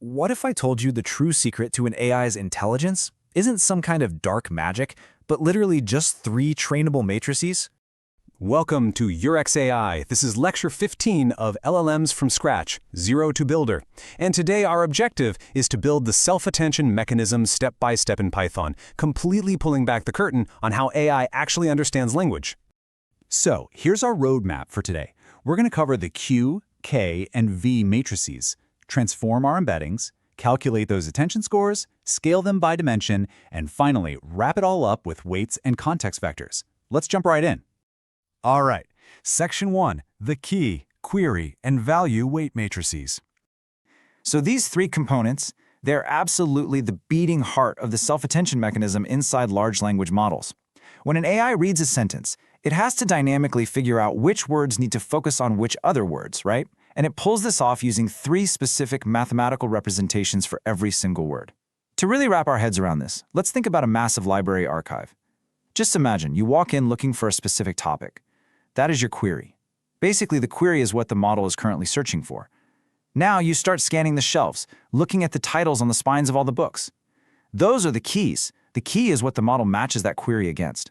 What if I told you the true secret to an AI's intelligence isn't some kind of dark magic, but literally just 3 trainable matrices? Welcome to Yurix AI. This is lecture 15 of LLMs from scratch, Zero to Builder. And today our objective is to build the self-attention mechanism step by step in Python, completely pulling back the curtain on how AI actually understands language. So here's our roadmap for today. We're going to cover the Q, K, and V matrices, transform our embeddings, calculate those attention scores, scale them by dimension, and finally wrap it all up with weights and context vectors. Let's jump right in. All right, Section 1, the key, query, and value weight matrices. So these 3 components, they're absolutely the beating heart of the self-attention mechanism inside large language models. When an AI reads a sentence, it has to dynamically figure out which words need to focus on which other words, right? And it pulls this off using 3 specific mathematical representations for every single word. To really wrap our heads around this, let's think about a massive library archive. Just imagine you walk in looking for a specific topic. That is your query. Basically, the query is what the model is currently searching for. Now you start scanning the shelves, looking at the titles on the spines of all the books. Those are the keys. The key is what the model matches that query against.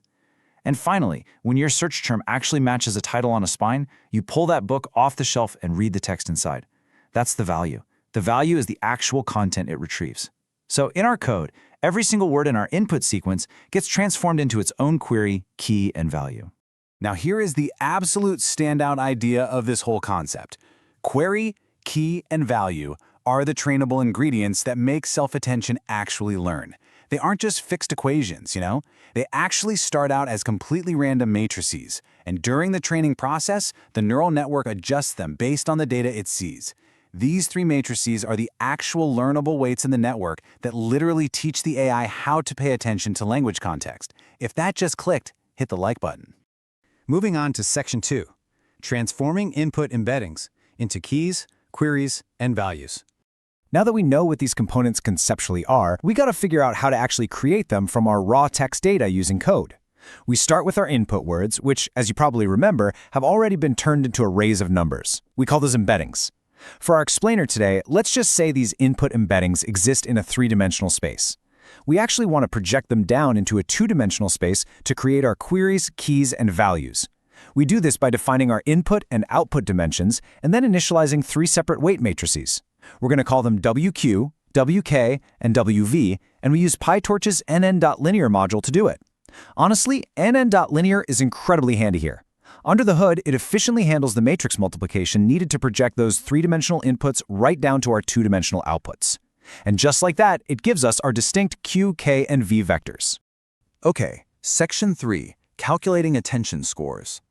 And finally, when your search term actually matches a title on a spine, you pull that book off the shelf and read the text inside. That's the value. The value is the actual content it retrieves. So in our code, every single word in our input sequence gets transformed into its own query, key, and value. Now here is the absolute standout idea of this whole concept. Query, key, and value are the trainable ingredients that make self-attention actually learn. They aren't just fixed equations, They actually start out as completely random matrices, and during the training process, the neural network adjusts them based on the data it sees. These 3 matrices are the actual learnable weights in the network that literally teach the AI how to pay attention to language context. If that just clicked, hit the like button. Moving on to Section 2, transforming input embeddings into keys, queries, and values. Now that we know what these components conceptually are, we gotta figure out how to actually create them from our raw text data using code. We start with our input words, which, as you probably remember, have already been turned into arrays of numbers. We call those embeddings. For our explainer today, let's just say these input embeddings exist in a 3-dimensional space. We actually want to project them down into a 2-dimensional space to create our queries, keys, and values. We do this by defining our input and output dimensions and then initializing 3 separate weight matrices. We're going to call them WQ, WK, and WV, and we use PyTorch's nn.linear module to do it. Honestly, nn.linear is incredibly handy here. Under the hood, it efficiently handles the matrix multiplication needed to project those 3-dimensional inputs right down to our 2-dimensional outputs. And just like that, it gives us our distinct Q, K, and V vectors. Okay, Section 3, calculating attention scores.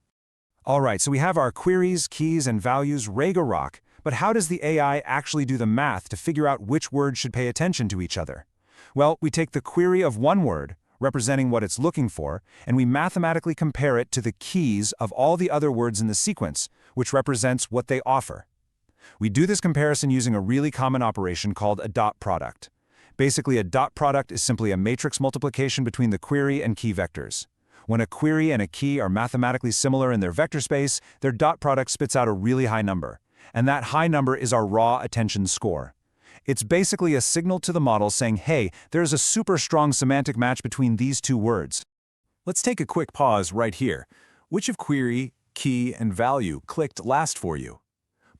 All right, so we have our queries, keys, and values ready to rock. But how does the AI actually do the math to figure out which words should pay attention to each other? Well, we take the query of one word, representing what it's looking for, and we mathematically compare it to the keys of all the other words in the sequence, which represents what they offer. We do this comparison using a really common operation called a dot product. Basically, a dot product is simply a matrix multiplication between the query and key vectors. When a query and a key are mathematically similar in their vector space, their dot product spits out a really high number. And that high number is our raw attention score. It's basically a signal to the model saying, hey, there's a super strong semantic match between these 2 words. Let's take a quick pause right here. Which of query, key, and value clicked last for you?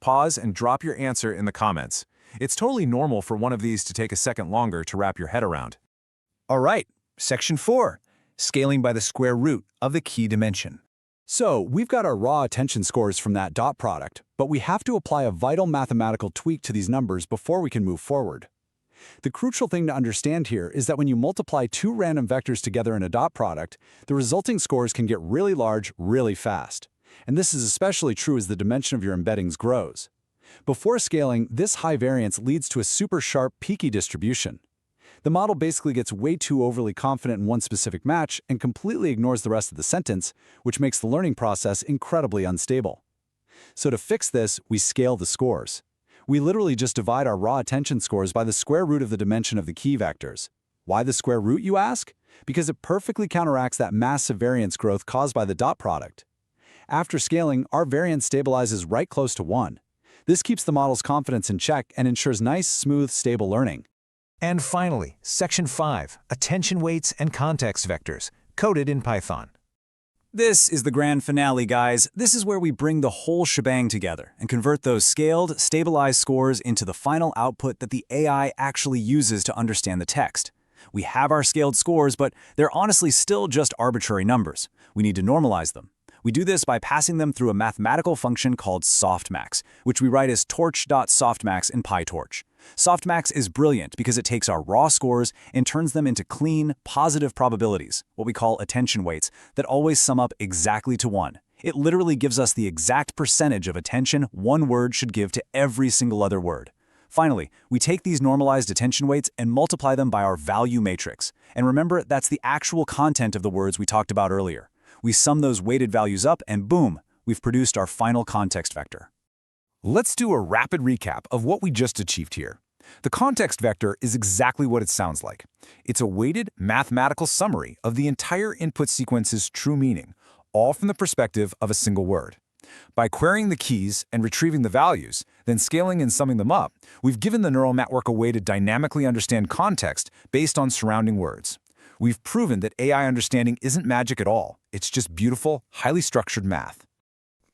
Pause and drop your answer in the comments. It's totally normal for one of these to take a second longer to wrap your head around. All right, Section 4, scaling by the square root of the key dimension. So we've got our raw attention scores from that dot product, but we have to apply a vital mathematical tweak to these numbers before we can move forward. The crucial thing to understand here is that when you multiply 2 random vectors together in a dot product, the resulting scores can get really large really fast. And this is especially true as the dimension of your embeddings grows. Before scaling, this high variance leads to a super sharp, peaky distribution. The model basically gets way too overly confident in one specific match and completely ignores the rest of the sentence, which makes the learning process incredibly unstable. So to fix this, we scale the scores. We literally just divide our raw attention scores by the square root of the dimension of the key vectors. Why the square root, you ask? Because it perfectly counteracts that massive variance growth caused by the dot product. After scaling, our variance stabilizes right close to 1. This keeps the model's confidence in check and ensures nice, smooth, stable learning. And finally, Section 5, Attention Weights and Context Vectors, coded in Python. This is the grand finale, guys. This is where we bring the whole shebang together and convert those scaled, stabilized scores into the final output that the AI actually uses to understand the text. We have our scaled scores, but they're honestly still just arbitrary numbers. We need to normalize them. We do this by passing them through a mathematical function called softmax, which we write as torch.softmax in PyTorch. Softmax is brilliant because it takes our raw scores and turns them into clean, positive probabilities, what we call attention weights, that always sum up exactly to 1. It literally gives us the exact percentage of attention one word should give to every single other word. Finally, we take these normalized attention weights and multiply them by our value matrix. And remember, that's the actual content of the words we talked about earlier. We sum those weighted values up and boom, we've produced our final context vector. Let's do a rapid recap of what we just achieved here. The context vector is exactly what it sounds like. It's a weighted mathematical summary of the entire input sequence's true meaning, all from the perspective of a single word. By querying the keys and retrieving the values, then scaling and summing them up, we've given the neural network a way to dynamically understand context based on surrounding words. We've proven that AI understanding isn't magic at all. It's just beautiful, highly structured math.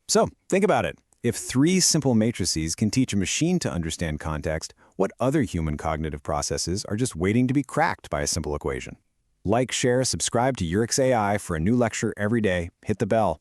So, think about it. If 3 simple matrices can teach a machine to understand context, what other human cognitive processes are just waiting to be cracked by a simple equation? Like, share, subscribe to Yurix AI for a new lecture every day. Hit the bell.